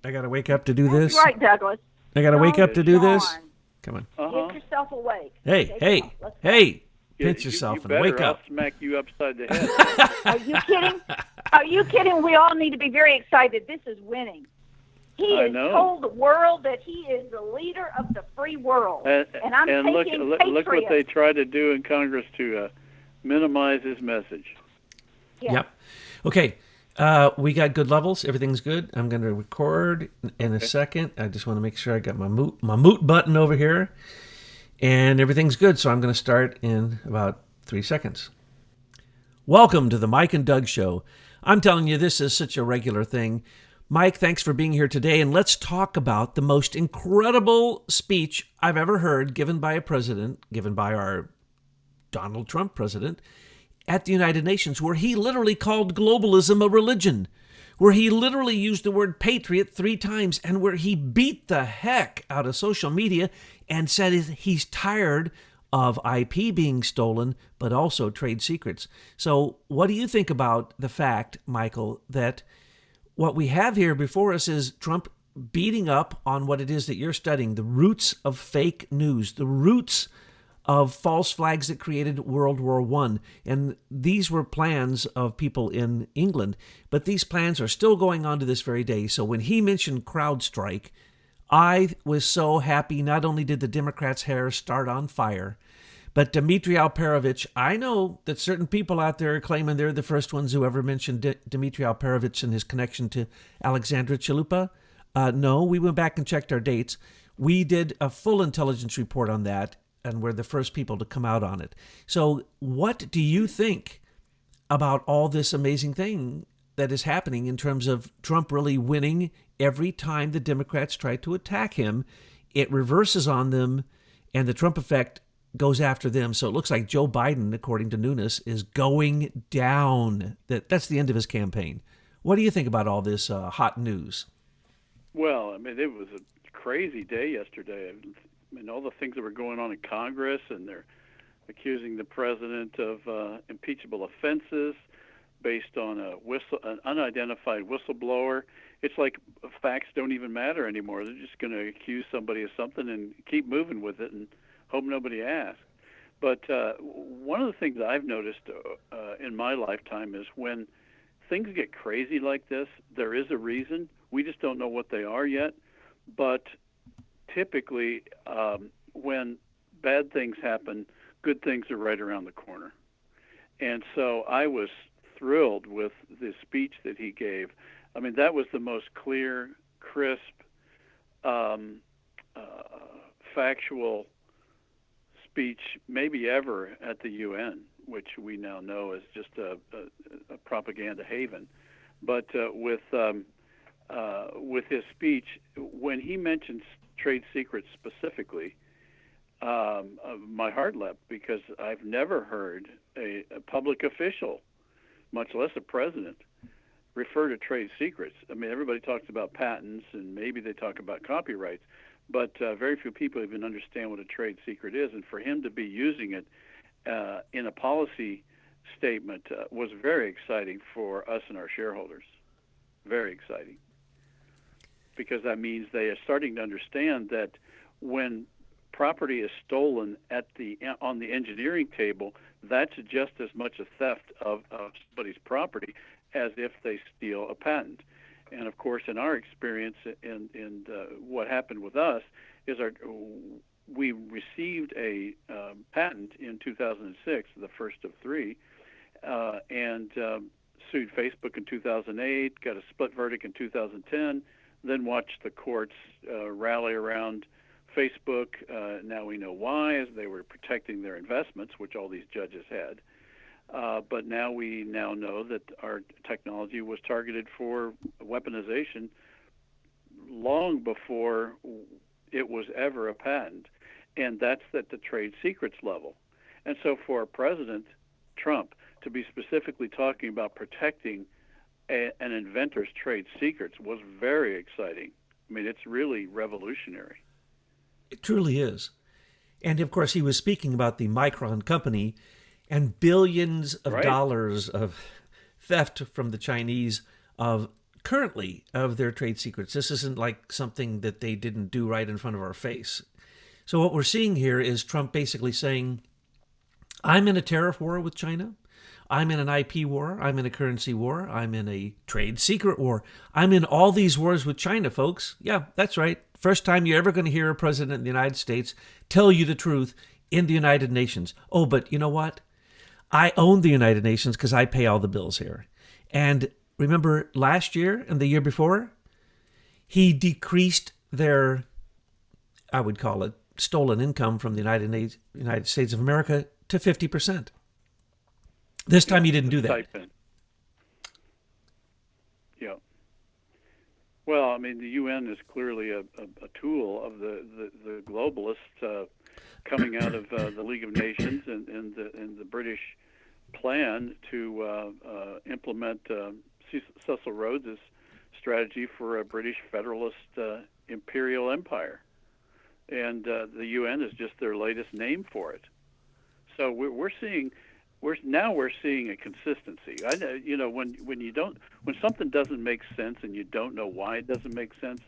I got to wake up to do That's this? right, Douglas. I got to wake up to do this? Darn. Come on. Get yourself awake. Hey, Shake hey, it off. Let's go. hey. You Pinch yourself and better, wake up. I'll smack you upside the head. Are you kidding? Are you kidding? We all need to be very excited. This is winning. He I has know. told the world that he is the leader of the free world. And I'm taking look what they try to do in Congress to minimize his message. Yes. Yep. Okay. We got good levels. Everything's good. I'm going to record in a second. I just want to make sure I got my mute button over here. And everything's good, so I'm going to start in about 3 seconds. Welcome to the Mike and Doug Show. I'm telling you, this is such a regular thing. Mike, thanks for being here today, and let's talk about the most incredible speech I've ever heard given by a president, given by our Donald Trump president, at the United Nations, where he literally called globalism a religion, where he literally used the word patriot 3 times, and where he beat the heck out of social media and said he's tired of IP being stolen, but also trade secrets. So what do you think about the fact, Michael, that what we have here before us is Trump beating up on what it is that you're studying, the roots of fake news, the roots of false flags that created World War I. And these were plans of people in England, but these plans are still going on to this very day. So when he mentioned Crowdstrike, I was so happy. Not only did the Democrats' hair start on fire, but Dmitry Alperovitch, I know that certain people out there are claiming they're the first ones who ever mentioned Dmitry Alperovitch and his connection to Alexandra Chalupa. No, we went back and checked our dates. We did a full intelligence report on that, and we're the first people to come out on it. So what do you think about all this amazing thing that is happening in terms of Trump really winning every time the Democrats try to attack him? It reverses on them, and the Trump effect goes after them. So it looks like Joe Biden, according to Nunes, is going down. That's the end of his campaign. What do you think about all this hot news? Well, I mean, it was a crazy day yesterday. I mean, all the things that were going on in Congress, and they're accusing the president of impeachable offenses based on an unidentified whistleblower. It's like facts don't even matter anymore. They're just going to accuse somebody of something and keep moving with it and hope nobody asks. But one of the things I've noticed in my lifetime is when things get crazy like this, there is a reason. We just don't know what they are yet. But typically, when bad things happen, good things are right around the corner. And so I was thrilled with the speech that he gave. I mean, that was the most clear, crisp, factual speech maybe ever at the UN, which we now know is just a propaganda haven. But with his speech, when he mentions trade secrets specifically, my heart leapt, because I've never heard a public official, much less a president, refer to trade secrets. I mean, everybody talks about patents and maybe they talk about copyrights, but very few people even understand what a trade secret is. And for him to be using it in a policy statement was very exciting for us and our shareholders. Very exciting. Because that means they are starting to understand that when property is stolen on the engineering table, that's just as much a theft of somebody's property as if they steal a patent. And of course, in our experience, and what happened with us is we received a patent in 2006, the first of 3, and sued Facebook in 2008, got a split verdict in 2010, then watched the courts rally around Facebook. Now we know why, as they were protecting their investments, which all these judges had. But now we know that our technology was targeted for weaponization long before it was ever a patent. And that's at the trade secrets level. And so for President Trump to be specifically talking about protecting an inventor's trade secrets was very exciting. I mean, it's really revolutionary. It truly is. And of course, he was speaking about the Micron company and billions of dollars of theft from the Chinese of currently of their trade secrets. This isn't like something that they didn't do right in front of our face. So what we're seeing here is Trump basically saying, I'm in a tariff war with China. I'm in an IP war. I'm in a currency war. I'm in a trade secret war. I'm in all these wars with China, folks. Yeah, that's right. First time you're ever going to hear a president of the United States tell you the truth in the United Nations. Oh, but you know what? I own the United Nations because I pay all the bills here. And remember last year and the year before, he decreased their, I would call it, stolen income from the United States of America to 50%. This time he didn't do that. Yeah. Well, I mean, the UN is clearly a tool of the globalists coming out of the League of Nations and the British plan to implement Cecil Rhodes' strategy for a British federalist imperial empire. And the UN is just their latest name for it. So we're seeing a consistency. I know, you know, when something doesn't make sense and you don't know why it doesn't make sense,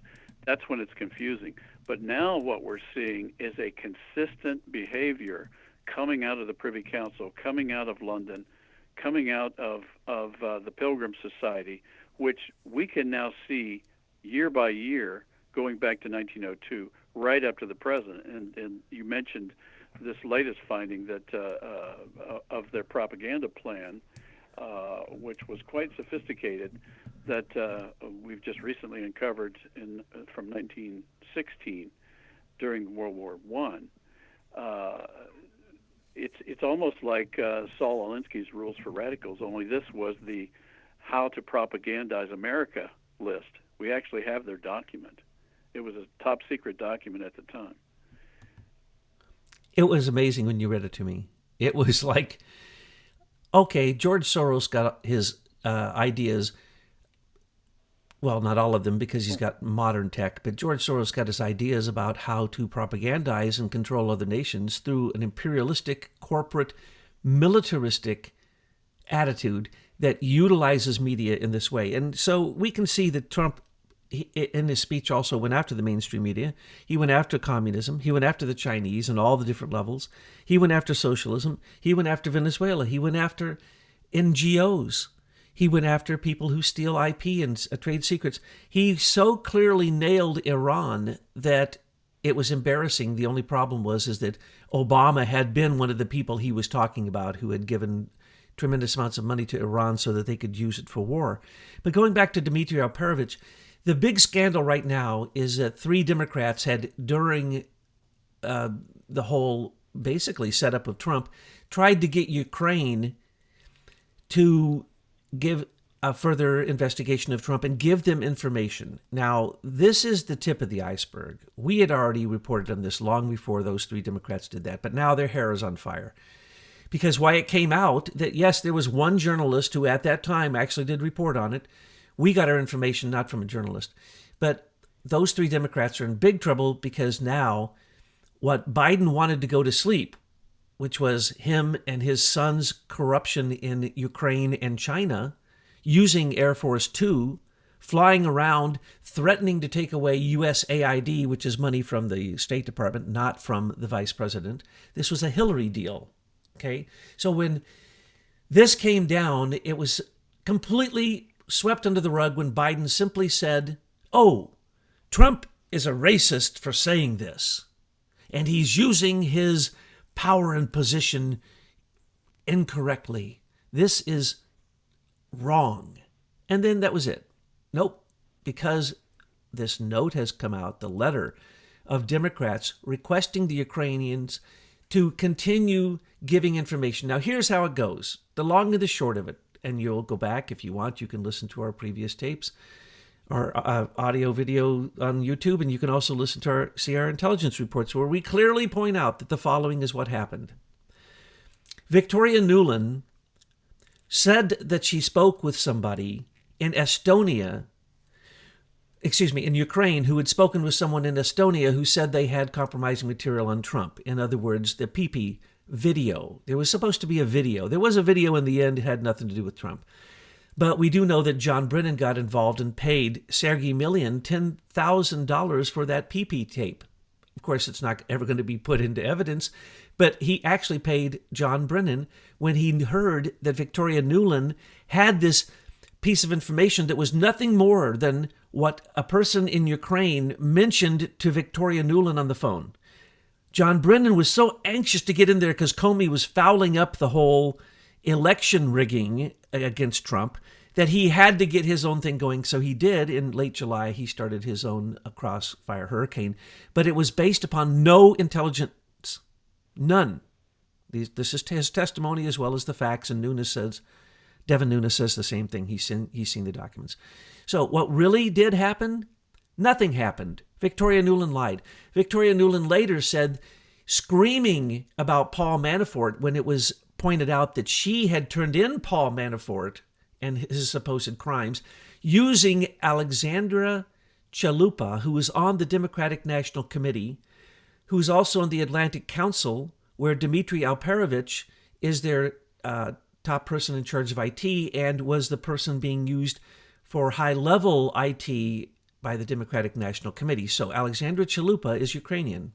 that's when it's confusing. But now what we're seeing is a consistent behavior coming out of the Privy Council, coming out of London, coming out of the Pilgrim Society, which we can now see year by year going back to 1902, right up to the present. And you mentioned this latest finding that of their propaganda plan, which was quite sophisticated, that we've just recently uncovered from 1916 during World War I. It's almost like Saul Alinsky's Rules for Radicals, only this was the How to Propagandize America list. We actually have their document. It was a top secret document at the time. It was amazing when you read it to me. It was like, okay, George Soros got his ideas, well, not all of them because he's got modern tech, but George Soros got his ideas about how to propagandize and control other nations through an imperialistic, corporate, militaristic attitude that utilizes media in this way. And so we can see that Trump, in his speech, also went after the mainstream media. He went after communism. He went after the Chinese and all the different levels. He went after socialism. He went after Venezuela. He went after NGOs. He went after people who steal IP and trade secrets. He so clearly nailed Iran that it was embarrassing. The only problem is that Obama had been one of the people he was talking about who had given tremendous amounts of money to Iran so that they could use it for war. But going back to Dmitry Alperovitch, the big scandal right now is that 3 Democrats had, during the whole basically setup of Trump, tried to get Ukraine to give a further investigation of Trump and give them information. Now, this is the tip of the iceberg. We had already reported on this long before those 3 Democrats did that, but now their hair is on fire. Because why it came out that, yes, there was one journalist who at that time actually did report on it. We got our information not from a journalist. But those 3 Democrats are in big trouble because now what Biden wanted to go to sleep, which was him and his son's corruption in Ukraine and China, using Air Force Two, flying around, threatening to take away USAID, which is money from the State Department, not from the vice president. This was a Hillary deal. Okay? So when this came down, it was completely swept under the rug when Biden simply said, oh, Trump is a racist for saying this, and he's using his power and position incorrectly. This is wrong. And then that was it. Nope, because this note has come out, the letter of Democrats requesting the Ukrainians to continue giving information. Now, here's how it goes. The long and the short of it, and you'll go back if you want. You can listen to our previous tapes, our audio, video on YouTube, and you can also listen to see our intelligence reports where we clearly point out that the following is what happened. Victoria Nuland said that she spoke with somebody in Ukraine, who had spoken with someone in Estonia who said they had compromising material on Trump. In other words, the PP video. There was supposed to be a video. There was a video in the end. It had nothing to do with Trump. But we do know that John Brennan got involved and paid Sergei Milian $10,000 for that PP tape. Of course, it's not ever going to be put into evidence, but he actually paid John Brennan when he heard that Victoria Nuland had this piece of information that was nothing more than what a person in Ukraine mentioned to Victoria Nuland on the phone. John Brennan was so anxious to get in there because Comey was fouling up the whole election rigging against Trump that he had to get his own thing going. So he did. In late July, he started his own Crossfire Hurricane. But it was based upon no intelligence. None. This is his testimony as well as the facts. And Devin Nunes says the same thing. He's seen the documents. So what really did happen? Nothing happened. Victoria Nuland lied. Victoria Nuland later said, screaming about Paul Manafort when it was pointed out that she had turned in Paul Manafort and his supposed crimes, using Alexandra Chalupa, who was on the Democratic National Committee, who's also on the Atlantic Council, where Dmitry Alperovich is their top person in charge of IT and was the person being used for high-level IT by the Democratic National Committee. So Alexandra Chalupa is Ukrainian.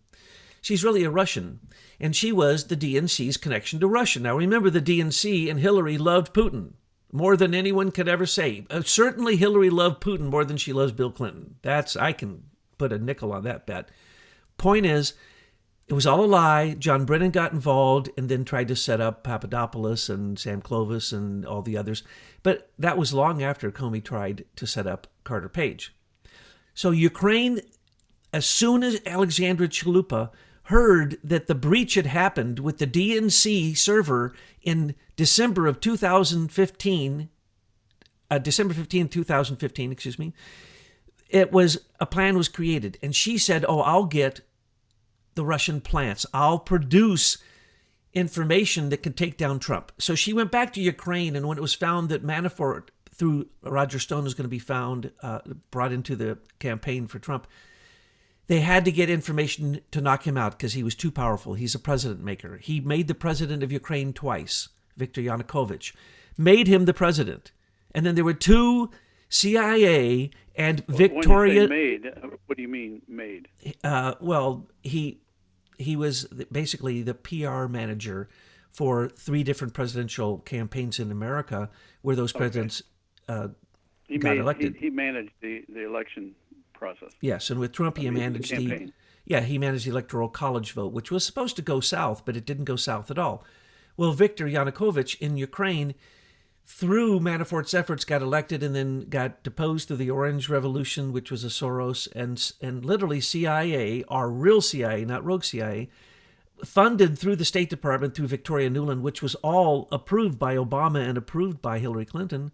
She's really a Russian, and she was the DNC's connection to Russia. Now, remember, the DNC and Hillary loved Putin more than anyone could ever say. Certainly, Hillary loved Putin more than she loves Bill Clinton. I can put a nickel on that bet. Point is, it was all a lie. John Brennan got involved and then tried to set up Papadopoulos and Sam Clovis and all the others. But that was long after Comey tried to set up Carter Page. So Ukraine, as soon as Alexandra Chalupa heard that the breach had happened with the DNC server in December 2015, a plan was created. And she said, I'll get the Russian plants. I'll produce information that can take down Trump. So she went back to Ukraine, and when it was found that Manafort, through Roger Stone, was going to be brought into the campaign for Trump, they had to get information to knock him out because he was too powerful. He's a president maker. He made the president of Ukraine twice, Viktor Yanukovych, made him the president. And then there were two CIA and Victoria... When you say made, what do you mean made? Well, he was basically the PR manager for 3 different presidential campaigns in America where those presidents got elected. He managed the election process. Yes, and with Trump, he managed the Electoral College vote, which was supposed to go south, but it didn't go south at all. Well, Viktor Yanukovych in Ukraine, through Manafort's efforts, got elected and then got deposed through the Orange Revolution, which was a Soros and literally CIA, our real CIA, not rogue CIA, funded through the State Department, through Victoria Nuland, which was all approved by Obama and approved by Hillary Clinton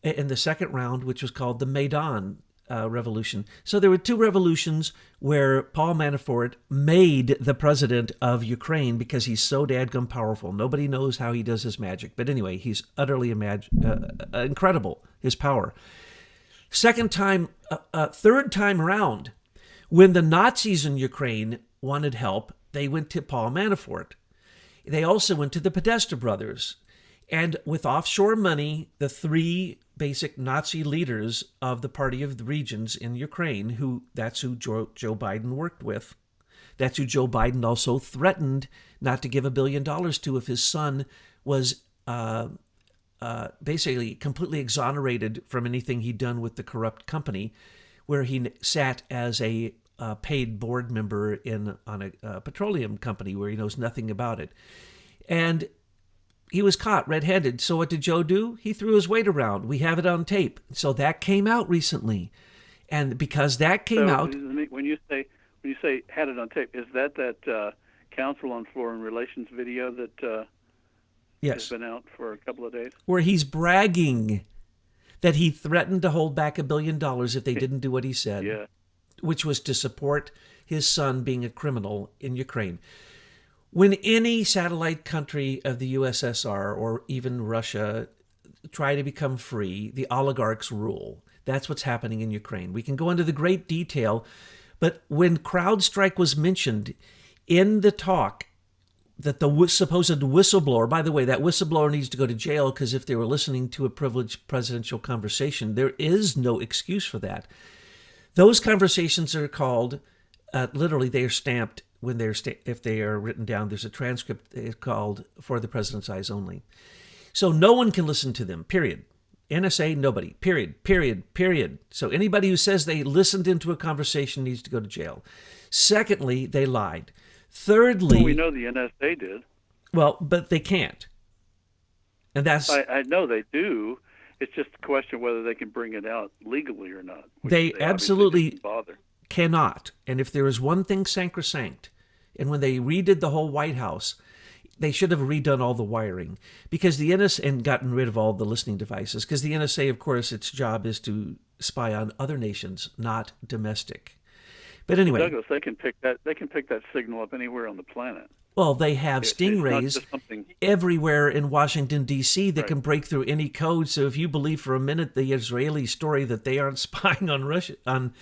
in the second round, which was called the Maidan Revolution. So there were 2 revolutions where Paul Manafort made the president of Ukraine because he's so dadgum powerful. Nobody knows how he does his magic. But anyway, he's utterly incredible, his power. Third time around, when the Nazis in Ukraine wanted help, they went to Paul Manafort. They also went to the Podesta brothers. And with offshore money, the 3 basic Nazi leaders of the Party of the Regions in Ukraine, that's who Joe Biden worked with. That's who Joe Biden also threatened not to give $1 billion to if his son was basically completely exonerated from anything he'd done with the corrupt company, where he sat as a paid board member on a petroleum company where he knows nothing about it. And he was caught red-handed. So what did Joe do? He threw his weight around. We have it on tape. So that came out recently. And because that came out... When you say had it on tape, is that Council on Foreign Relations video that has been out for a couple of days? Where he's bragging that he threatened to hold back $1 billion if they didn't do what he said, which was to support his son being a criminal in Ukraine. When any satellite country of the USSR or even Russia try to become free, the oligarchs rule. That's what's happening in Ukraine. We can go into the great detail, but when Crowdstrike was mentioned in the talk, that the supposed whistleblower, by the way, that whistleblower needs to go to jail because if they were listening to a privileged presidential conversation, there is no excuse for that. Those conversations are called, literally, they are stamped when they're if they are written down. There's a transcript called "For the President's Eyes Only." So no one can listen to them, period. NSA, nobody, period. So anybody who says they listened into a conversation needs to go to jail. Secondly, they lied. Thirdly... Well, we know the NSA did. Well, but they can't. And that's... I know they do. It's just a question whether they can bring it out legally or not. They absolutely cannot. And if there is one thing sacrosanct, and when they redid the whole White House, they should have redone all the wiring, because the NSA, and gotten rid of all the listening devices, because the NSA, of course, its job is to spy on other nations, not domestic. But anyway, Douglas, they can pick that signal up anywhere on the planet. Well, they have stingrays everywhere in Washington, D.C. that Right. can break through any code. So if you believe for a minute the Israeli story that they aren't spying on Russia, on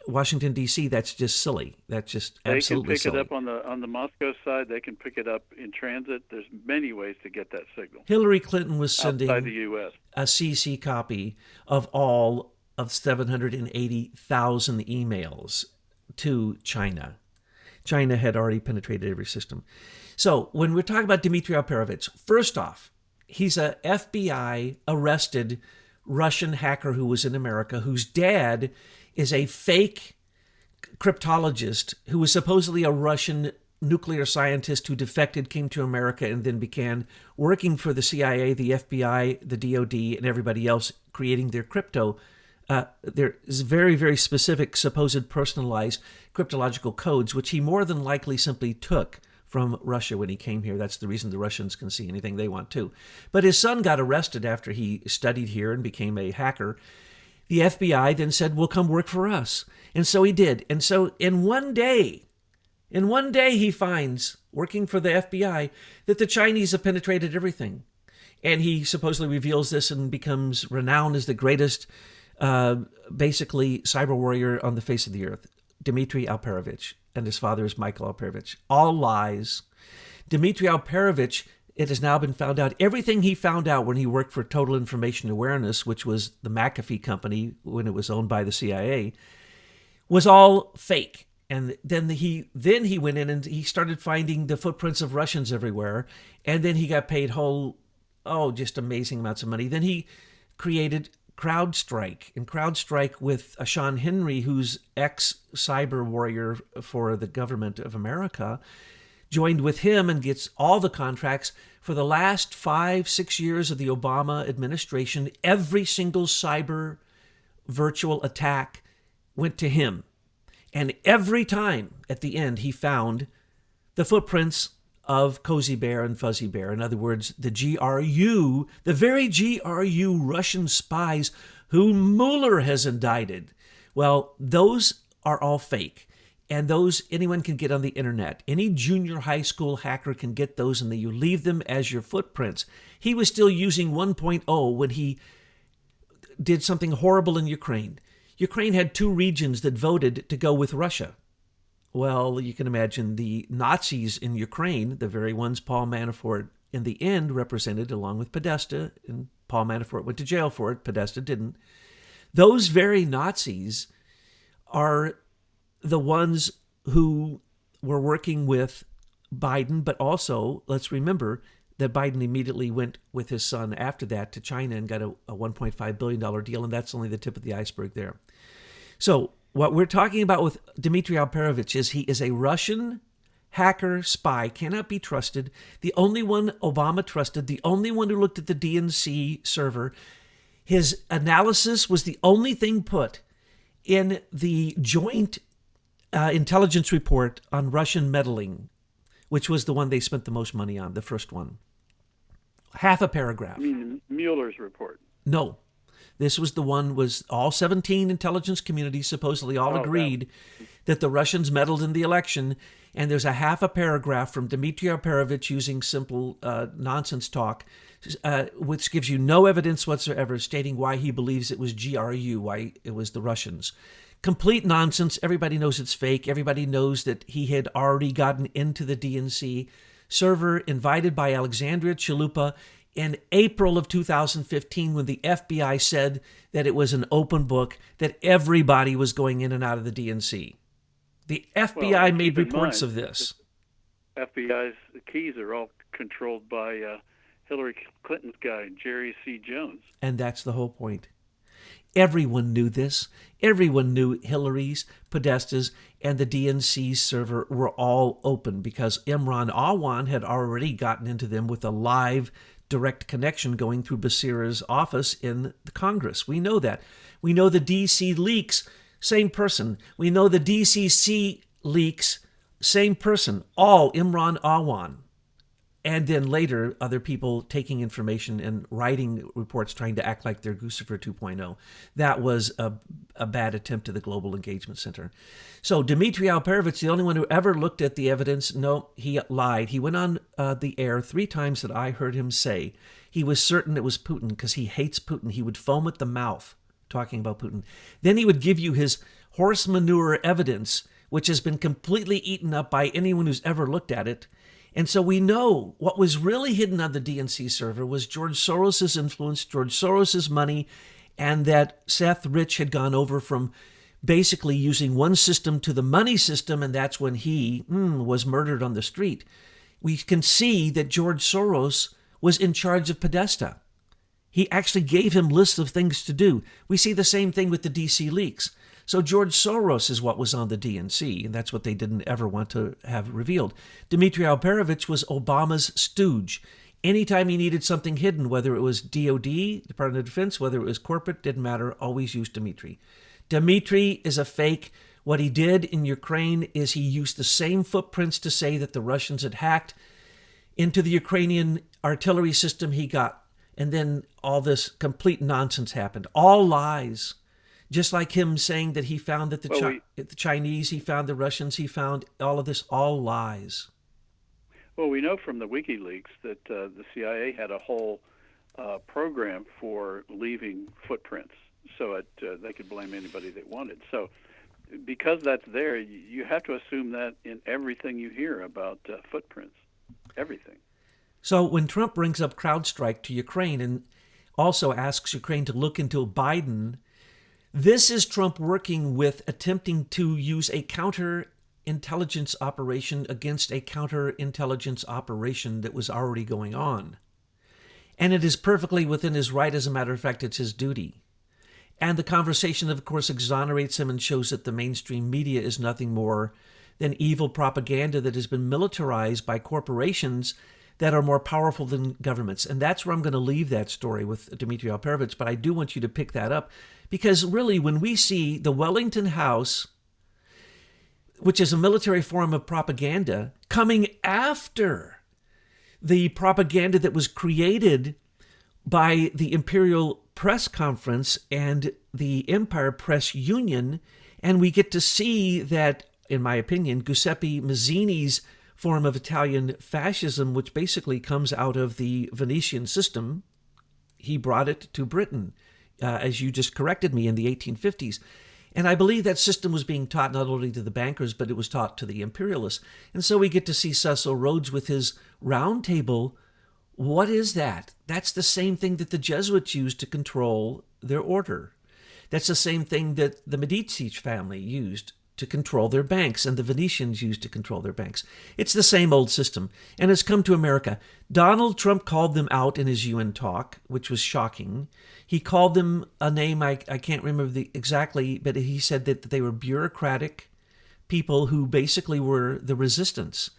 Washington, D.C., that's just silly. That's just absolutely silly. They can pick it up on the Moscow side. They can pick it up in transit. There's many ways to get that signal. Hillary Clinton was sending outside the U.S. a CC copy of all of 780,000 emails to China. China had already penetrated every system. So when we're talking about Dmitry Alperovitch, first off, he's a FBI arrested Russian hacker who was in America, whose dad is a fake cryptologist who was supposedly a Russian nuclear scientist who defected, came to America, and then began working for the CIA, the FBI, the DOD, and everybody else, creating their crypto. There is very, very specific, supposed personalized cryptological codes, which he more than likely simply took from Russia when he came here. That's the reason the Russians can see anything they want to. But his son got arrested after he studied here and became a hacker. The FBI then said, well, come work for us. And so he did. And so in one day he finds, working for the FBI, that the Chinese have penetrated everything. And he supposedly reveals this and becomes renowned as the greatest basically cyber warrior on the face of the earth, Dmitry Alperovitch, and his father is Michael Alperovitch. All lies. Dmitry Alperovitch, it has now been found out, everything he found out when he worked for Total Information Awareness, which was the McAfee company when it was owned by the CIA, was all fake. And then he went in and he started finding the footprints of Russians everywhere. And then he got paid just amazing amounts of money. Then he created Crowdstrike, and Crowdstrike with Sean Henry, who's ex-cyber warrior for the government of America, joined with him and gets all the contracts. For the last 5-6 years of the Obama administration, every single cyber virtual attack went to him. And every time at the end, he found the footprints of Cozy Bear and Fuzzy Bear. In other words, the GRU, the very GRU Russian spies who Mueller has indicted. Well, those are all fake. And those anyone can get on the internet. Any junior high school hacker can get those, and you leave them as your footprints. He was still using 1.0 when he did something horrible in Ukraine. Ukraine had 2 regions that voted to go with Russia. Well, you can imagine the Nazis in Ukraine, the very ones Paul Manafort in the end represented along with Podesta, and Paul Manafort went to jail for it, Podesta didn't. Those very Nazis are the ones who were working with Biden, but also, let's remember that Biden immediately went with his son after that to China and got a $1.5 billion deal, and that's only the tip of the iceberg there. So what we're talking about with Dmitry Alperovitch is he is a Russian hacker spy, cannot be trusted, the only one Obama trusted, the only one who looked at the DNC server. His analysis was the only thing put in the joint intelligence report on Russian meddling, which was the one they spent the most money on, the first one. Half a paragraph. You mean Mueller's report? No. This was the one, was all 17 intelligence communities supposedly all agreed that the Russians meddled in the election. And there's a half a paragraph from Dmitry Alperovitch using simple nonsense talk, which gives you no evidence whatsoever, stating why he believes it was GRU, why it was the Russians. Complete nonsense. Everybody knows it's fake. Everybody knows that he had already gotten into the DNC server invited by Alexandria Chalupa in April of 2015 when the FBI said that it was an open book, that everybody was going in and out of the DNC. The FBI made reports of this. FBI's keys are all controlled by Hillary Clinton's guy, Jerry C. Jones. And that's the whole point. Everyone knew this. Everyone knew Hillary's, Podesta's, and the DNC's server were all open because Imran Awan had already gotten into them with a live direct connection going through Becerra's office in the Congress. We know that. We know the DC leaks, same person. We know the DCC leaks, same person. All Imran Awan. And then later, other people taking information and writing reports trying to act like they're Guccifer 2.0. That was a bad attempt to the Global Engagement Center. So Dmitry Alperovitch, the only one who ever looked at the evidence, no, he lied. He went on the air 3 times that I heard him say he was certain it was Putin because he hates Putin. He would foam at the mouth talking about Putin. Then he would give you his horse manure evidence, which has been completely eaten up by anyone who's ever looked at it. And so we know what was really hidden on the DNC server was George Soros's influence, George Soros's money, and that Seth Rich had gone over from basically using one system to the money system, and that's when he was murdered on the street. We can see that George Soros was in charge of Podesta. He actually gave him lists of things to do. We see the same thing with the DC leaks. So George Soros is what was on the DNC, and that's what they didn't ever want to have revealed. Dmitry Alperovitch was Obama's stooge. Anytime he needed something hidden, whether it was DOD, Department of Defense, whether it was corporate, didn't matter, always used Dmitry. Dmitry is a fake. What he did in Ukraine is he used the same footprints to say that the Russians had hacked into the Ukrainian artillery system he got. And then all this complete nonsense happened. All lies. Just like him saying that he found that the Chinese, he found the Russians, he found all of this, all lies. Well, we know from the WikiLeaks that the CIA had a whole program for leaving footprints so they could blame anybody they wanted. So because that's there, you have to assume that in everything you hear about footprints, everything. So when Trump brings up Crowdstrike to Ukraine and also asks Ukraine to look into Biden, this is Trump working with attempting to use a counterintelligence operation against a counterintelligence operation that was already going on. And it is perfectly within his right. As a matter of fact, it's his duty. And the conversation, of course, exonerates him and shows that the mainstream media is nothing more than evil propaganda that has been militarized by corporations that are more powerful than governments. And that's where I'm going to leave that story with Dmitry Alperovitch. But I do want you to pick that up. Because really, when we see the Wellington House, which is a military form of propaganda, coming after the propaganda that was created by the Imperial Press Conference and the Empire Press Union, and we get to see that, in my opinion, Giuseppe Mazzini's form of Italian fascism, which basically comes out of the Venetian system, he brought it to Britain. As you just corrected me, in the 1850s. And I believe that system was being taught not only to the bankers, but it was taught to the imperialists. And so we get to see Cecil Rhodes with his round table. What is that? That's the same thing that the Jesuits used to control their order. That's the same thing that the Medici family used to control their banks and the Venetians used to control their banks. It's the same old system, and it's come to America. Donald Trump called them out in his UN talk, which was shocking. He called them a name I can't remember exactly, but he said that they were bureaucratic people who basically were the resistance,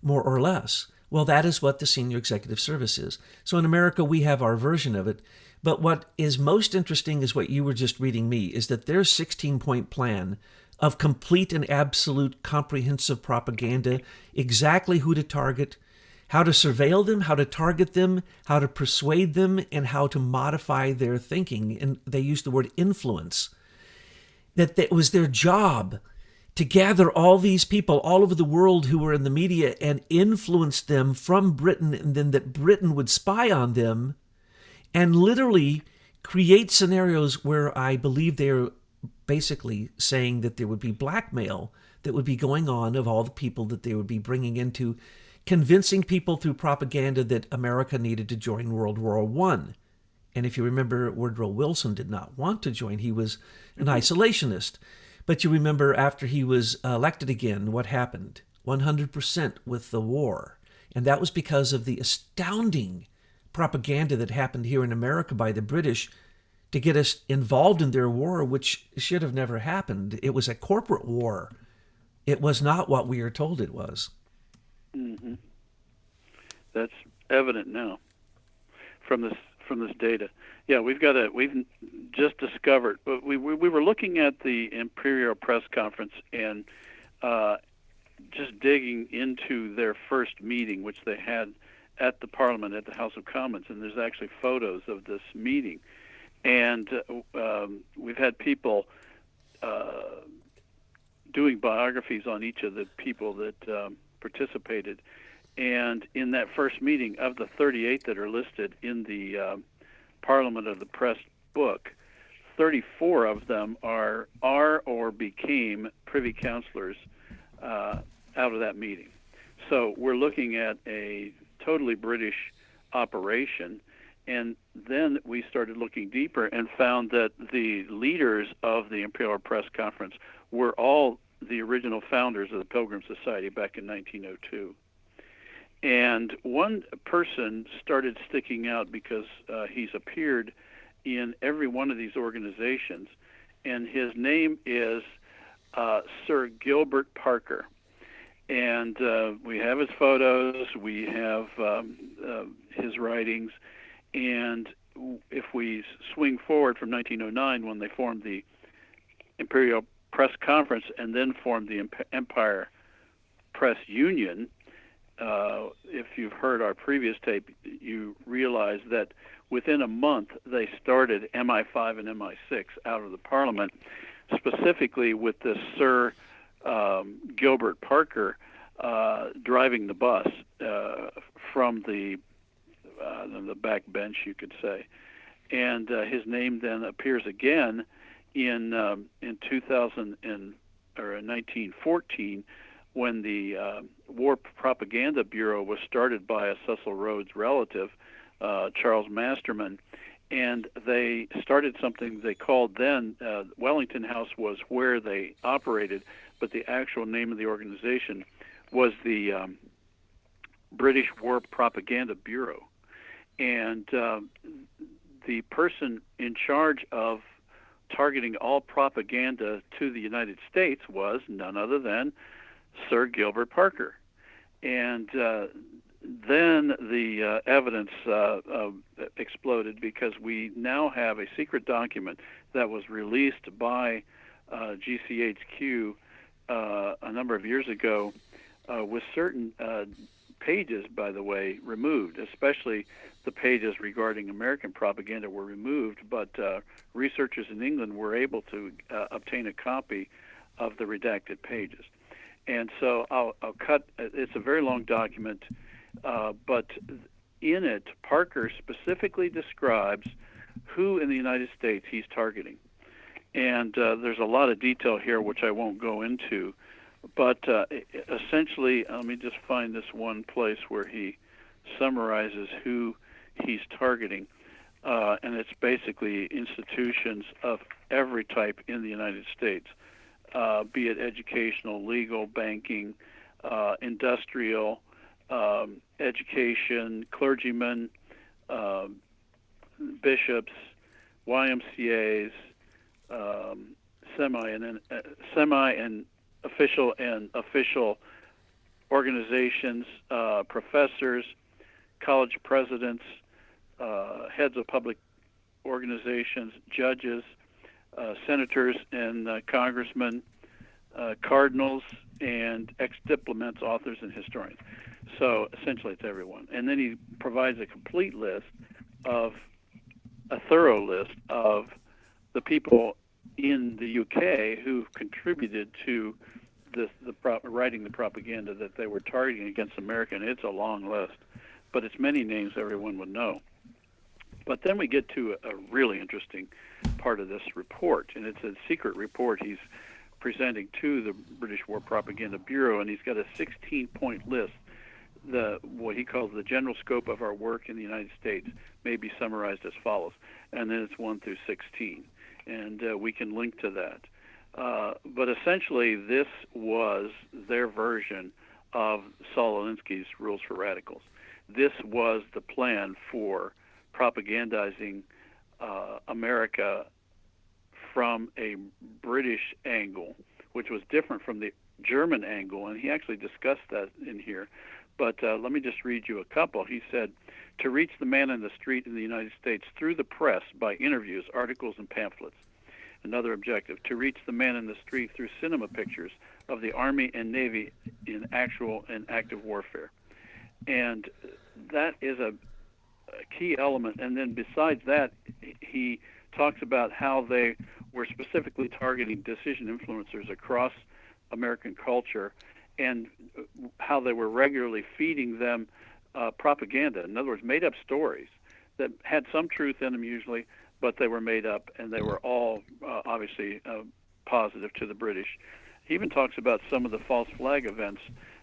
more or less. Well, that is what the senior executive service is. So in America, we have our version of it. But what is most interesting is what you were just reading me, is that their 16-point plan of complete and absolute comprehensive propaganda, exactly who to target, how to surveil them, how to target them, how to persuade them, and how to modify their thinking. And they use the word influence. That it was their job to gather all these people all over the world who were in the media and influence them from Britain, and then that Britain would spy on them and literally create scenarios where I believe they're basically saying that there would be blackmail that would be going on of all the people that they would be bringing into convincing people through propaganda that America needed to join World War I. And if you remember, Woodrow Wilson did not want to join. He was an isolationist. But you remember after he was elected again, what happened? 100% with the war. And that was because of the astounding propaganda that happened here in America by the British to get us involved in their war, which should have never happened. It was a corporate war. It was not what we are told it was. Mm-hmm. That's evident now from this data. Yeah, we've just discovered. We were looking at the Imperial Press Conference and just digging into their first meeting, which they had at the Parliament, at the House of Commons, and there's actually photos of this meeting. And we've had people doing biographies on each of the people that participated. And in that first meeting, of the 38 that are listed in the Parliament of the Press book, 34 of them are or became privy councillors out of that meeting. So we're looking at a totally British operation. And then we started looking deeper and found that the leaders of the Imperial Press Conference were all the original founders of the Pilgrim Society back in 1902. And one person started sticking out because he's appeared in every one of these organizations, and his name is Sir Gilbert Parker. And we have his photos, we have his writings, and if we swing forward from 1909, when they formed the Imperial Press Conference and then formed the Empire Press Union, if you've heard our previous tape, you realize that within a month they started MI5 and MI6 out of the Parliament, specifically with this Sir Gilbert Parker driving the bus from the back bench, you could say. And his name then appears again in 1914, when the War Propaganda Bureau was started by a Cecil Rhodes relative, Charles Masterman, and they started something they called then, Wellington House was where they operated, but the actual name of the organization was the British War Propaganda Bureau. And the person in charge of targeting all propaganda to the United States was none other than Sir Gilbert Parker. And then the evidence exploded, because we now have a secret document that was released by GCHQ a number of years ago with certain pages, by the way, removed, especially the pages regarding American propaganda were removed, but researchers in England were able to obtain a copy of the redacted pages. And so I'll cut, it's a very long document, but in it, Parker specifically describes who in the United States he's targeting. And there's a lot of detail here which I won't go into, but essentially, let me just find this one place where he summarizes who he's targeting, and it's basically institutions of every type in the United States, be it educational, legal, banking, industrial, education, clergymen, bishops, YMCAs, semi and official organizations, professors, college presidents, heads of public organizations, judges, senators and congressmen, cardinals, and ex-diplomats, authors, and historians. So essentially it's everyone. And then he provides a complete list of, a thorough list of the people in the UK who contributed to writing the propaganda that they were targeting against America. And it's a long list, but it's many names everyone would know. But then we get to a really interesting part of this report, and it's a secret report he's presenting to the British War Propaganda Bureau, and he's got a 16-point list what he calls the general scope of our work in the United States may be summarized as follows, and then it's 1 through 16, and we can link to that. But essentially, this was their version of Saul Alinsky's Rules for Radicals. This was the plan for propagandizing America from a British angle, which was different from the German angle, and he actually discussed that in here. But let me just read you a couple. He said, to reach the man in the street in the United States through the press by interviews, articles, and pamphlets. Another objective, to reach the man in the street through cinema pictures of the Army and Navy in actual and active warfare. And that is a key element. And then besides that, he talks about how they were specifically targeting decision influencers across American culture and how they were regularly feeding them propaganda. In other words, made-up stories that had some truth in them usually, but they were made up, and they were all obviously positive to the British. He even talks about some of the false flag events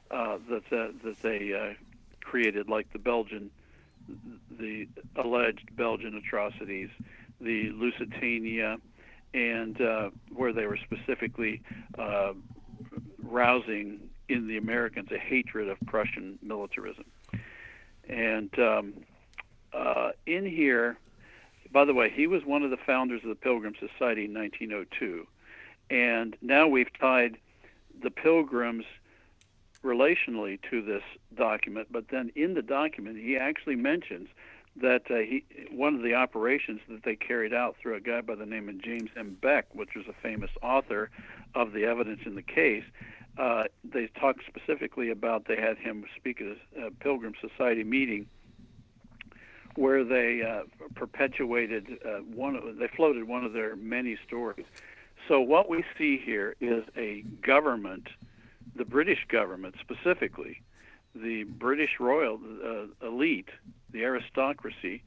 that they created, like the alleged Belgian atrocities, the Lusitania, and where they were specifically rousing in the Americans a hatred of Prussian militarism. And in here, by the way, he was one of the founders of the Pilgrim Society in 1902. And now we've tied the Pilgrims relationally to this document, but then in the document he actually mentions that one of the operations that they carried out through a guy by the name of James M. Beck, which was a famous author of the evidence in the case, they talked specifically about they had him speak at a Pilgrim Society meeting where they perpetuated they floated one of their many stories. So what we see here is a government, the British government specifically, the British royal elite, the aristocracy,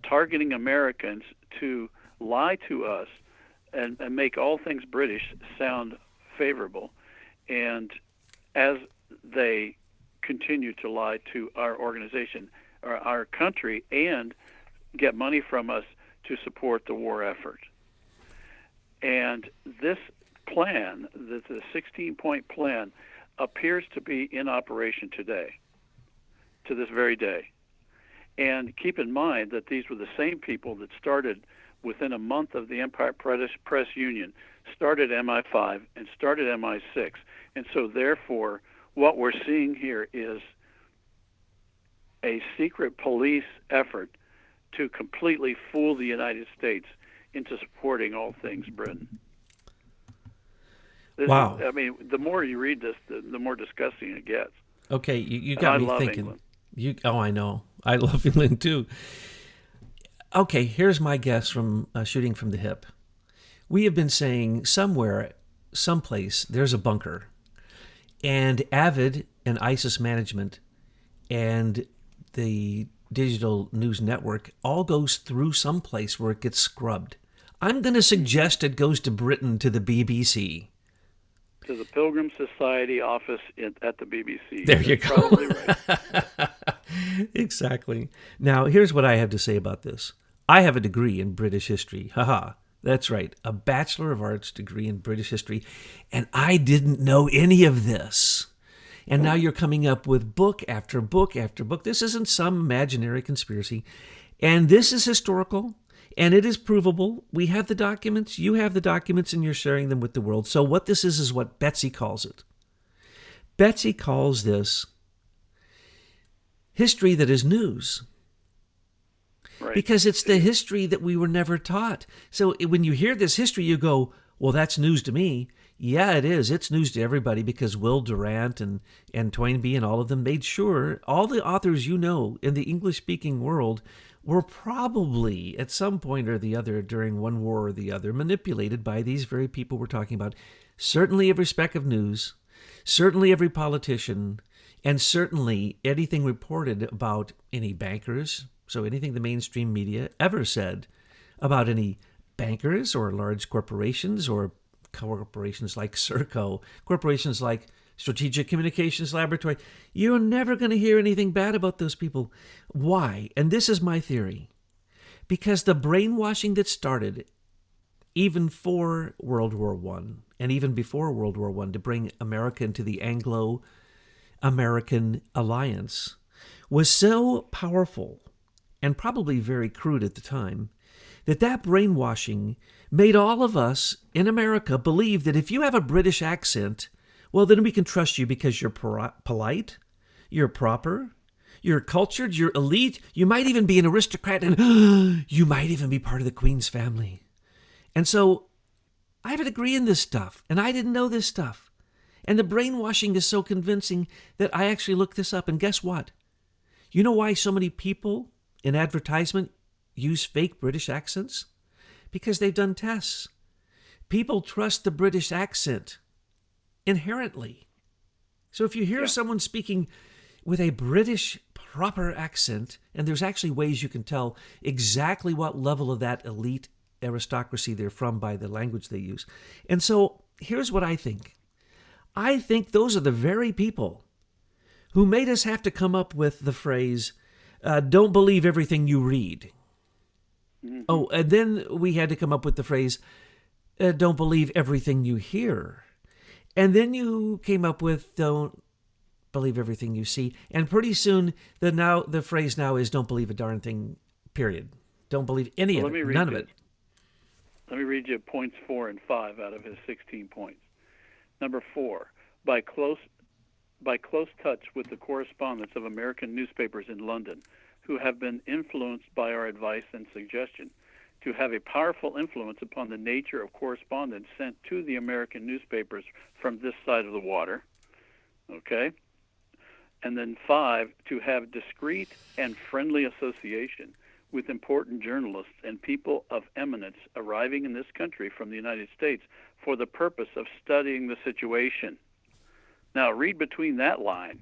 targeting Americans to lie to us and make all things British sound favorable. And as they continue to lie to our organization, or our country, and get money from us to support the war effort. And this plan, the 16-point plan, appears to be in operation today, to this very day. And keep in mind that these were the same people that started within a month of the Empire Press Union, started MI5 and started MI6. And so therefore, what we're seeing here is a secret police effort to completely fool the United States into supporting all things Britain. Wow. I mean, the more you read this, the more disgusting it gets. Okay, you got me thinking. England. I know. I love England too. Okay, here's my guess from shooting from the hip. We have been saying somewhere, someplace, there's a bunker. And Avid and ISIS management and the digital news network all goes through some place where it gets scrubbed. I'm going to suggest it goes to Britain, to the BBC. To the Pilgrim Society office at the BBC. There you That's go. Probably right. Exactly. Now, here's what I have to say about this. I have a degree in British history. Haha. That's right. A Bachelor of Arts degree in British history. And I didn't know any of this. And now you're coming up with book after book after book. This isn't some imaginary conspiracy. And this is historical, and it is provable. We have the documents, you have the documents, and you're sharing them with the world. So what this is what Betsy calls it. Betsy calls this history that is news. Right. Because it's the history that we were never taught. So when you hear this history, you go, well, that's news to me. Yeah, it is. It's news to everybody because Will Durant and Toynbee and all of them made sure all the authors you know in the English-speaking world were probably at some point or the other during one war or the other manipulated by these very people we're talking about. Certainly every speck of news, certainly every politician, and certainly anything reported about any bankers, so anything the mainstream media ever said about any bankers or large corporations or corporations like Serco, corporations like Strategic Communications Laboratory. You're never going to hear anything bad about those people. Why? And this is my theory. Because the brainwashing that started even for World War I and even before World War I to bring America into the Anglo-American alliance was so powerful and probably very crude at the time that brainwashing made all of us in America believe that if you have a British accent, well, then we can trust you because you're polite, you're proper, you're cultured, you're elite, you might even be an aristocrat, and you might even be part of the Queen's family. And so I have a degree in this stuff, and I didn't know this stuff. And the brainwashing is so convincing that I actually looked this up, and guess what? You know why so many people in advertisement use fake British accents? Because they've done tests. People trust the British accent inherently. So if you hear someone speaking with a British proper accent, and there's actually ways you can tell exactly what level of that elite aristocracy they're from by the language they use. And so here's what I think. I think those are the very people who made us have to come up with the phrase, don't believe everything you read. Mm-hmm. Oh, and then we had to come up with the phrase, don't believe everything you hear. And then you came up with, don't believe everything you see. And pretty soon, the phrase now is, don't believe a darn thing, period. Don't believe any of it, none of it. Let me read you points 4 and 5 out of his 16 points. Number 4, by close touch with the correspondents of American newspapers in London, who have been influenced by our advice and suggestion, to have a powerful influence upon the nature of correspondence sent to the American newspapers from this side of the water. Okay? And then 5, to have discreet and friendly association with important journalists and people of eminence arriving in this country from the United States for the purpose of studying the situation. Now, read between that line.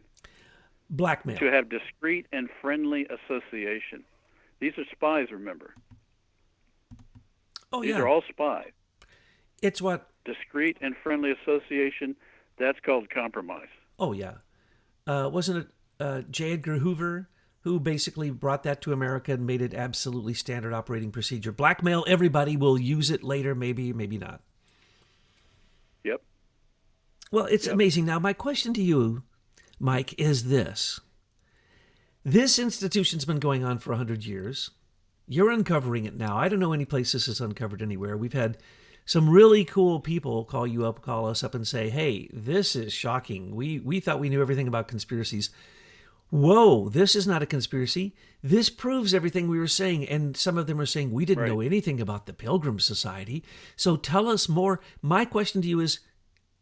Blackmail. To have discreet and friendly association. These are spies, remember. Oh, These are all spies. It's what? Discreet and friendly association, that's called compromise. Oh, yeah. Wasn't it J. Edgar Hoover who basically brought that to America and made it absolutely standard operating procedure? Blackmail everybody, will use it later, maybe, maybe not. Yep. Well, it's amazing. Now, my question to you, Mike, is this. This institution's been going on for 100 years. You're uncovering it now. I don't know any place this is uncovered anywhere. We've had some really cool people call us up and say, hey, this is shocking. We thought we knew everything about conspiracies. Whoa, this is not a conspiracy. This proves everything we were saying. And some of them are saying we didn't know anything about the Pilgrim Society. So tell us more. My question to you is,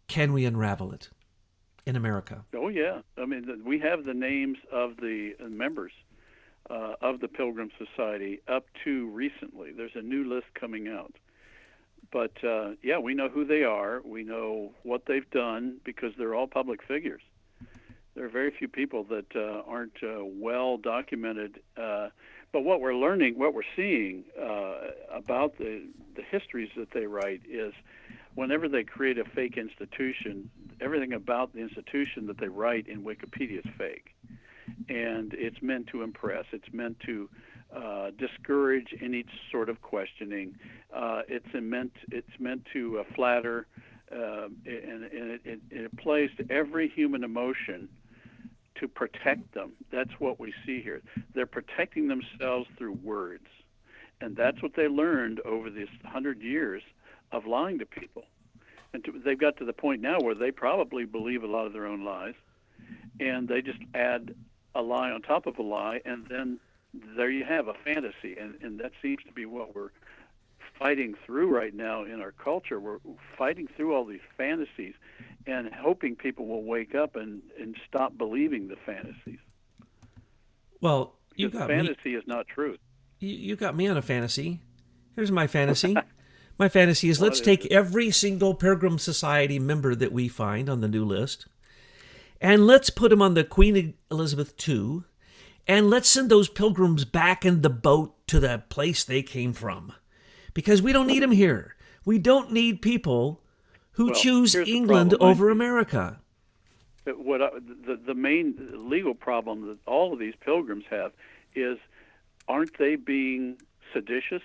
can we unravel it in America? Oh, yeah. I mean, we have the names of the members of the Pilgrim Society up to recently. There's a new list coming out. But, we know who they are. We know what they've done because they're all public figures. There are very few people that aren't well documented. But what we're learning, what we're seeing about the histories that they write is whenever they create a fake institution, everything about the institution that they write in Wikipedia is fake. And it's meant to impress. It's meant to discourage any sort of questioning. It's meant to flatter, and it plays to every human emotion to protect them. That's what we see here. They're protecting themselves through words. And that's what they learned over this 100 years of lying to people. And they've got to the point now where they probably believe a lot of their own lies, and they just add a lie on top of a lie, and then there you have a fantasy. And that seems to be what we're fighting through right now in our culture. We're fighting through all these fantasies and hoping people will wake up and stop believing the fantasies. Well, you got fantasy is not truth. You got me on a fantasy. Here's my fantasy. My fantasy is let's take every single Pilgrim Society member that we find on the new list, and let's put them on the Queen Elizabeth II, and let's send those pilgrims back in the boat to the place they came from. Because we don't need them here. We don't need people who choose England over America. The main legal problem that all of these pilgrims have is, aren't they being seditious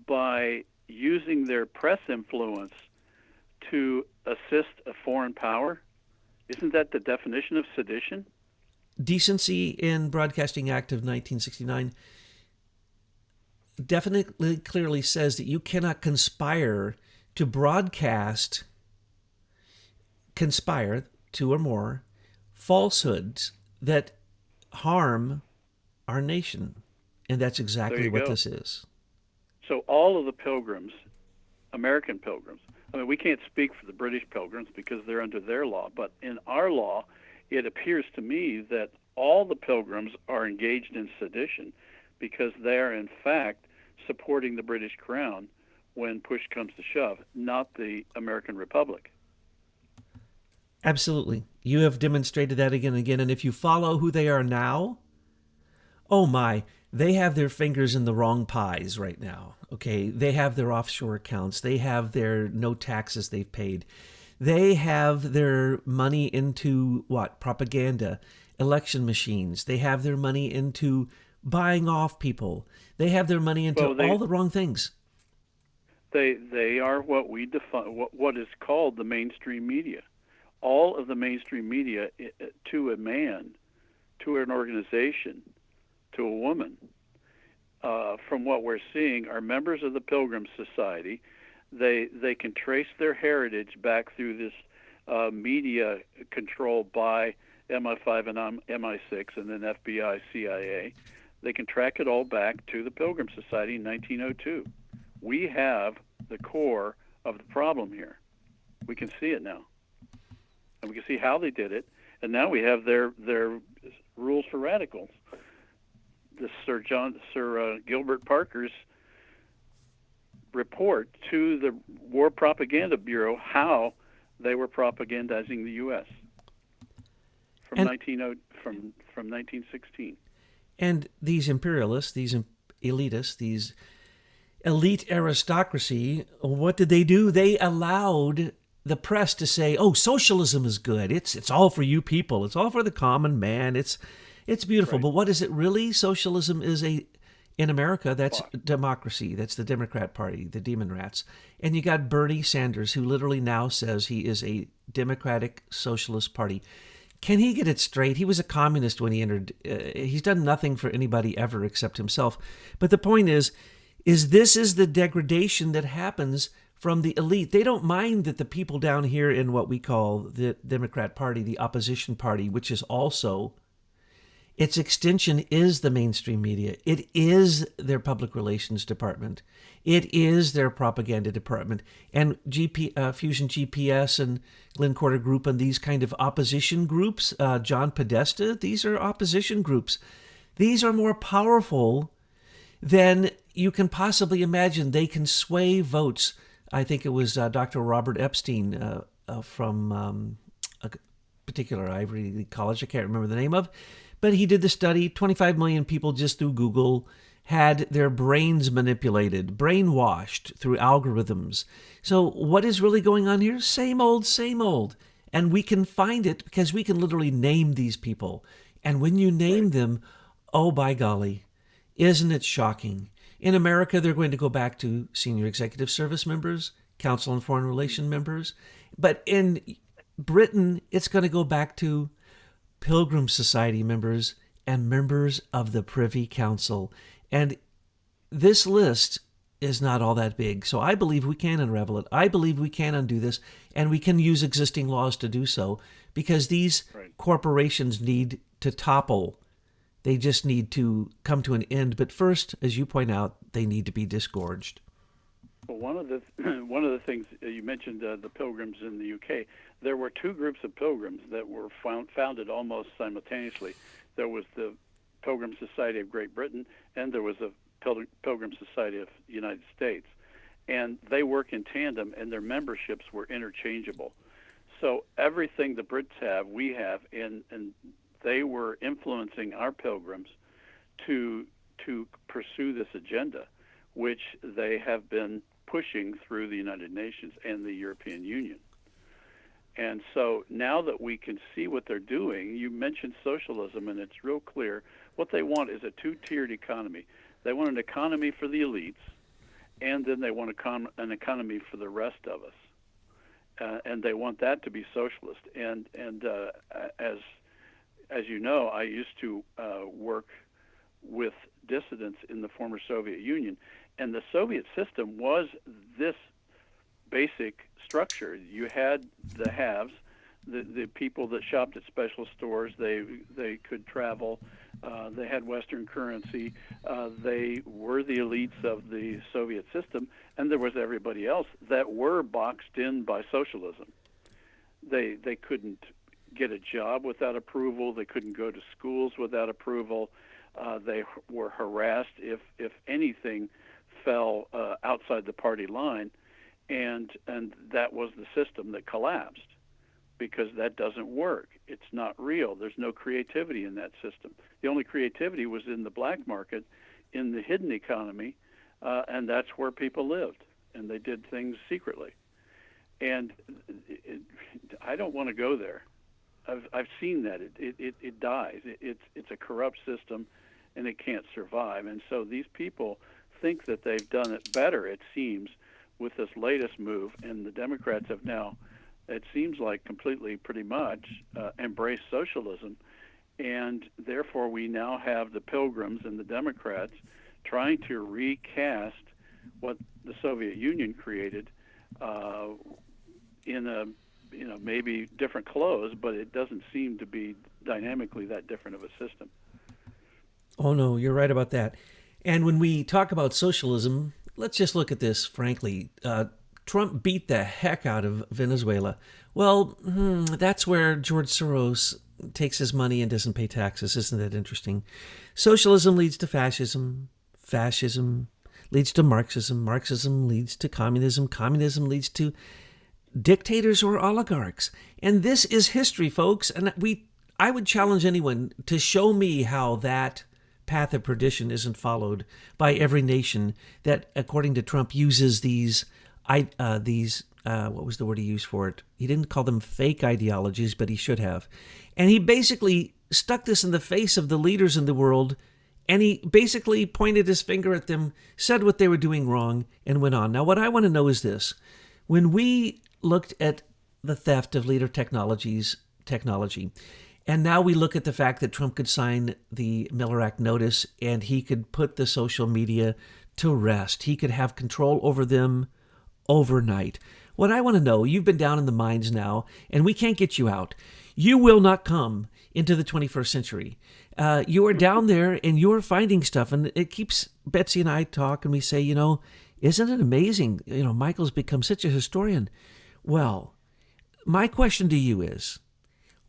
by using their press influence to assist a foreign power? Isn't that the definition of sedition? Decency in Broadcasting Act of 1969 definitely clearly says that you cannot conspire to broadcast, two or more, falsehoods that harm our nation. And that's exactly what this is. So all of the pilgrims, American pilgrims, I mean, we can't speak for the British pilgrims because they're under their law, but in our law, it appears to me that all the pilgrims are engaged in sedition because they are, in fact, supporting the British Crown when push comes to shove, not the American Republic. Absolutely. You have demonstrated that again and again. And if you follow who they are now, oh my, they have their fingers in the wrong pies right now. Okay. They have their offshore accounts. They have their no taxes they've paid. They have their money into what? Propaganda, election machines. They have their money into buying off people. They have their money into all the wrong things. They are what we define, what is called the mainstream media. All of the mainstream media, to a man, to an organization, to a woman, from what we're seeing, are members of the Pilgrim Society. They can trace their heritage back through this media controlled by MI5 and MI6 and then FBI, CIA. They can track it all back to the Pilgrim Society in 1902. We have the core of the problem here. We can see it now. And we can see how they did it. And now we have their rules for radicals. The Sir Gilbert Parker's report to the War Propaganda Bureau how they were propagandizing the U.S. from 1916. And these imperialists, these elitists, these elite aristocracy, what did they do? They allowed the press to say, "Oh, socialism is good. It's all for you people. It's all for the common man. It's beautiful." Right. But what is it really? Socialism is in America, that's democracy. That's the Democrat Party, the Demon Rats. And you got Bernie Sanders, who literally now says he is a Democratic Socialist Party. Can he get it straight? He was a communist when he entered. He's done nothing for anybody ever except himself. But the point is this is the degradation that happens from the elite. They don't mind that the people down here in what we call the Democrat Party, the opposition party, which is also, its extension is the mainstream media. It is their public relations department. It is their propaganda department. And Fusion GPS and Glenn Corder Group and these kind of opposition groups, John Podesta, these are opposition groups. These are more powerful than you can possibly imagine. They can sway votes. I think it was Dr. Robert Epstein from a particular Ivy League college I can't remember the name of, but he did the study. 25 million people just through Google had their brains manipulated, brainwashed through algorithms. So what is really going on here? Same old, same old. And we can find it because we can literally name these people. And when you name them, oh, by golly, isn't it shocking? In America, they're going to go back to senior executive service members, council and foreign relation members. But in Britain, it's going to go back to Pilgrim Society members and members of the Privy Council. And this list is not all that big. So I believe we can unravel it. I believe we can undo this, and we can use existing laws to do so because these corporations need to topple. They just need to come to an end. But first, as you point out, they need to be disgorged. Well, one of the things you mentioned, the pilgrims in the UK, there were two groups of pilgrims that were founded almost simultaneously. There was the Pilgrim Society of Great Britain, and there was a Pilgrim Society of the United States. And they work in tandem, and their memberships were interchangeable. So everything the Brits have, we have, and they were influencing our pilgrims to pursue this agenda, which they have been pushing through the United Nations and the European Union. And so now that we can see what they're doing, you mentioned socialism, and it's real clear. What they want is a two-tiered economy. They want an economy for the elites, and then they want an economy for the rest of us. And they want that to be socialist. And as you know, I used to work with dissidents in the former Soviet Union, and the Soviet system was this basic structure. You had the haves, the people that shopped at special stores. They could travel. They had Western currency. They were the elites of the Soviet system, and there was everybody else that were boxed in by socialism. They couldn't get a job without approval. They couldn't go to schools without approval. They were harassed if anything fell outside the party line, and that was the system that collapsed, because that doesn't work. It's not real. There's no creativity in that system. The only creativity was in the black market, in the hidden economy, and that's where people lived, and they did things secretly. And I don't want to go there. I've seen that. It dies. It's a corrupt system, and it can't survive. And so these people think that they've done it better, it seems, with this latest move, and the Democrats have now, it seems like, completely, pretty much, embraced socialism, and therefore we now have the Pilgrims and the Democrats trying to recast what the Soviet Union created in a maybe different clothes, but it doesn't seem to be dynamically that different of a system. Oh no, you're right about that. And when we talk about socialism, let's just look at this frankly. Trump beat the heck out of Venezuela. Well, that's where George Soros takes his money and doesn't pay taxes. Isn't that interesting? Socialism leads to fascism. Fascism leads to Marxism. Marxism leads to communism. Communism leads to dictators or oligarchs. And this is history, folks. And I would challenge anyone to show me how that path of perdition isn't followed by every nation that, according to Trump, uses these what was the word he used for it? He didn't call them fake ideologies, but he should have. And he basically stuck this in the face of the leaders in the world, and he basically pointed his finger at them, said what they were doing wrong, and went on. Now, what I want to know is this. When we looked at the theft of leader technology, and now we look at the fact that Trump could sign the Miller Act notice and he could put the social media to rest. He could have control over them overnight. What I want to know, you've been down in the mines now, and we can't get you out. You will not come into the 21st century. You are down there and you're finding stuff, and it keeps Betsy and I talk, and we say, isn't it amazing? Michael's become such a historian. Well, my question to you is,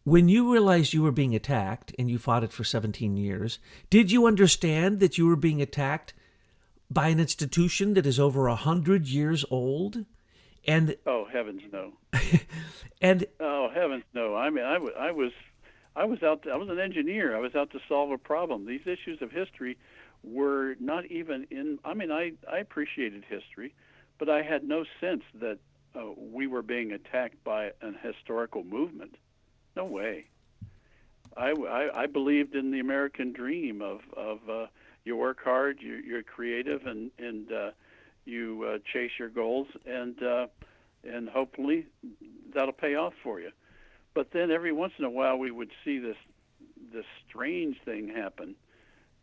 when you realized you were being attacked and you fought it for 17 years, did you understand that you were being attacked by an institution that is over 100 years old? And oh, heavens no. And oh, heavens no. I mean, I was an engineer. I was out to solve a problem. These issues of history were not even in. I mean, I appreciated history, but I had no sense that we were being attacked by an historical movement. No way. I believed in the American dream of you work hard, you're creative, and you chase your goals, and hopefully that'll pay off for you. But then every once in a while we would see this strange thing happen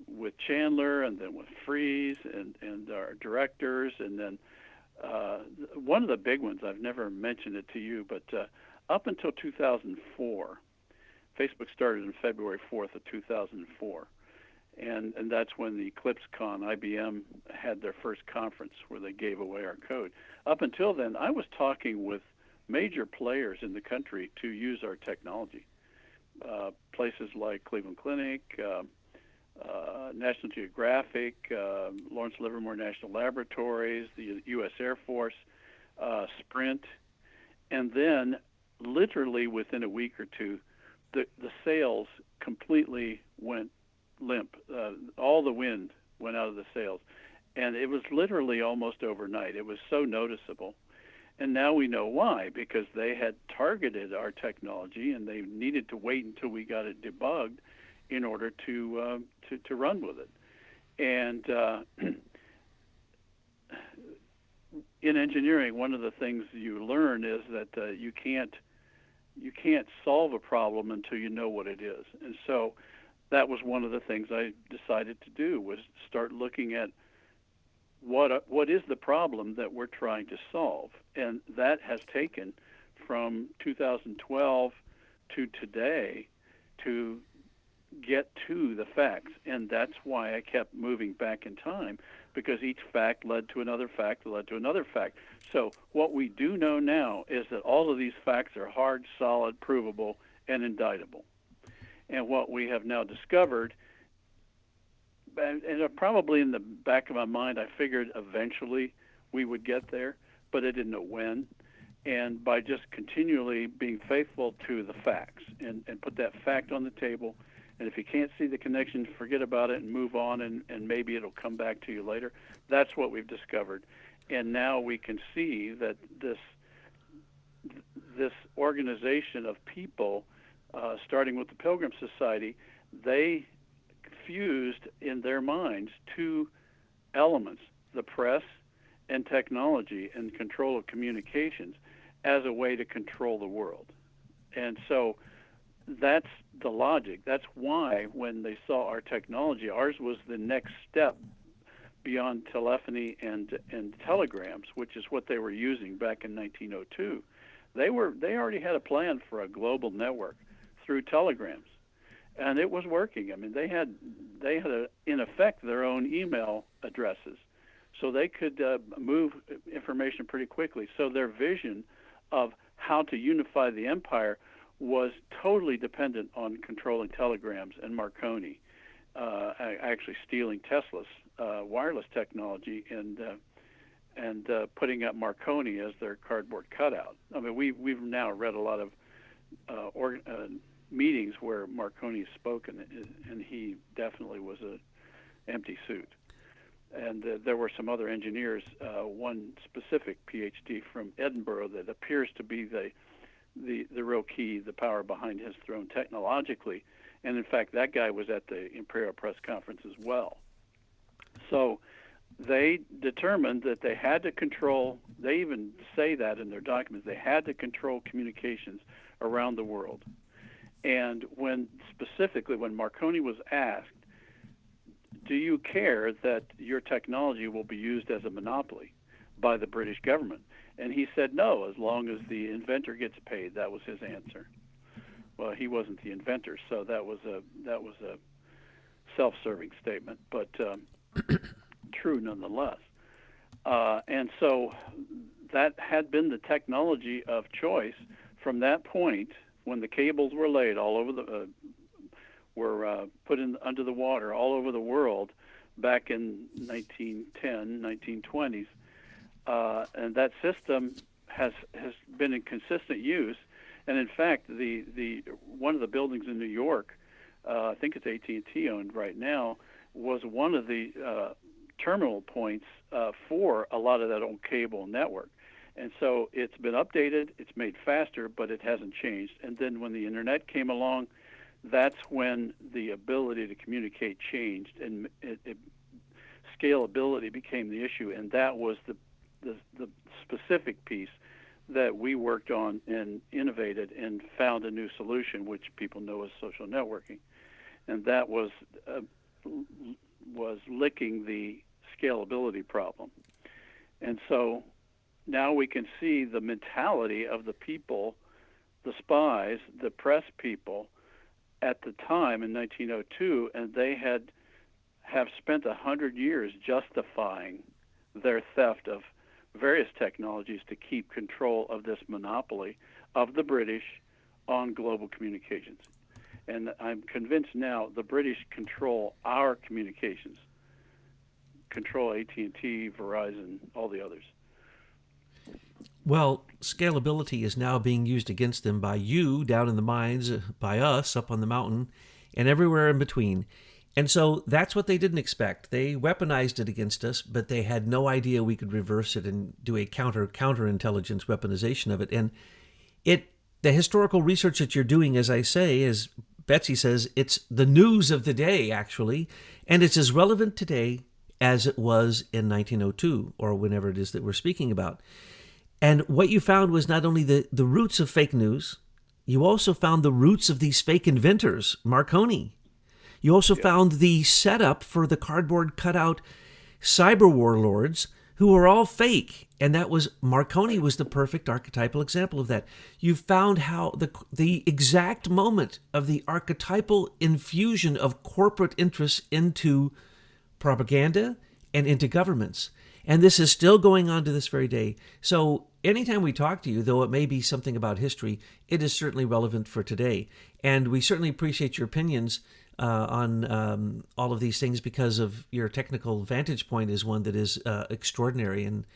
with Chandler, and then with Freeze, and our directors, and then one of the big ones, I've never mentioned it to you, but up until 2004, Facebook started on February 4th of 2004. And that's when the EclipseCon, IBM, had their first conference where they gave away our code. Up until then, I was talking with major players in the country to use our technology. Places like Cleveland Clinic, National Geographic, Lawrence Livermore National Laboratories, the U.S. Air Force, Sprint. And then, literally within a week or two, the sales completely went limp. All the wind went out of the sails, and it was literally almost overnight. It was so noticeable. And now we know why, because they had targeted our technology, and they needed to wait until we got it debugged in order to run with it. And in engineering, one of the things you learn is that you can't solve a problem until you know what it is. And so that was one of the things I decided to do, was start looking at what is the problem that we're trying to solve. And that has taken from 2012 to today to get to the facts. And that's why I kept moving back in time, because each fact led to another fact, led to another fact. So what we do know now is that all of these facts are hard, solid, provable, and indictable. And what we have now discovered, and probably in the back of my mind, I figured eventually we would get there, but I didn't know when. And by just continually being faithful to the facts and put that fact on the table, and if you can't see the connection, forget about it and move on, and maybe it'll come back to you later. That's what we've discovered. And now we can see that this organization of people, starting with the Pilgrim Society, they fused in their minds two elements, the press and technology and control of communications, as a way to control the world. And so that's the logic. That's why when they saw our technology, ours was the next step beyond telephony and telegrams, which is what they were using back in 1902. They already had a plan for a global network through telegrams, and it was working. I mean, they had in effect their own email addresses, so they could move information pretty quickly. So their vision of how to unify the empire was totally dependent on controlling telegrams and Marconi, actually stealing Tesla's wireless technology and putting up Marconi as their cardboard cutout. I mean, we've now read a lot of meetings where Marconi spoken, and he definitely was an empty suit. And there were some other engineers, one specific PhD from Edinburgh that appears to be the real key, the power behind his throne technologically. And in fact, that guy was at the Imperial Press Conference as well. So they determined that they had to control, they even say that in their documents, they had to control communications around the world. And when Marconi was asked, do you care that your technology will be used as a monopoly by the British government? And he said no, as long as the inventor gets paid. That was his answer. Well, he wasn't the inventor, so that was a self-serving statement, but true nonetheless. And so that had been the technology of choice from that point, when the cables were laid all over were put in under the water all over the world back in 1910, 1920s. And that system has been in consistent use. And in fact, the one of the buildings in New York, I think it's AT&T owned right now, was one of the terminal points for a lot of that old cable network. And so it's been updated, it's made faster, but it hasn't changed. And then when the internet came along, that's when the ability to communicate changed, and scalability became the issue. And that was the specific piece that we worked on and innovated and found a new solution, which people know as social networking. And that was licking the scalability problem. And so now we can see the mentality of the people, the spies, the press people at the time in 1902, and they have spent 100 years justifying their theft of various technologies to keep control of this monopoly of the British on global communications. And I'm convinced now the British control our communications, control AT&T, Verizon, all the others. Well, scalability is now being used against them by you down in the mines, by us up on the mountain, and everywhere in between. And so that's what they didn't expect. They weaponized it against us, but they had no idea we could reverse it and do a counterintelligence weaponization of it. And the historical research that you're doing, as I say, as Betsy says, it's the news of the day, actually, and it's as relevant today as it was in 1902 or whenever it is that we're speaking about. And what you found was not only the roots of fake news, you also found the roots of these fake inventors, Marconi. You also found the setup for the cardboard cutout cyber warlords who are all fake. And that was, Marconi was the perfect archetypal example of that. You found how the exact moment of the archetypal infusion of corporate interests into propaganda and into governments. And this is still going on to this very day. So anytime we talk to you, though it may be something about history, it is certainly relevant for today. And we certainly appreciate your opinions on all of these things, because of your technical vantage point is one that is extraordinary, and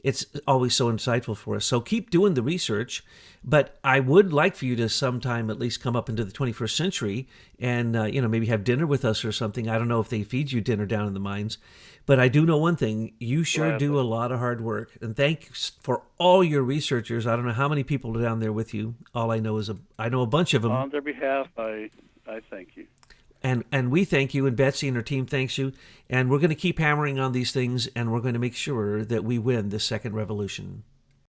it's always so insightful for us. So keep doing the research, but I would like for you to sometime at least come up into the 21st century and maybe have dinner with us or something. I don't know if they feed you dinner down in the mines, but I do know one thing: you sure do a lot of hard work. And thanks for all your researchers. I don't know how many people are down there with you. All I know is I know a bunch of them. On their behalf, I thank you. And we thank you, and Betsy and her team thanks you. And we're going to keep hammering on these things, and we're going to make sure that we win this second revolution.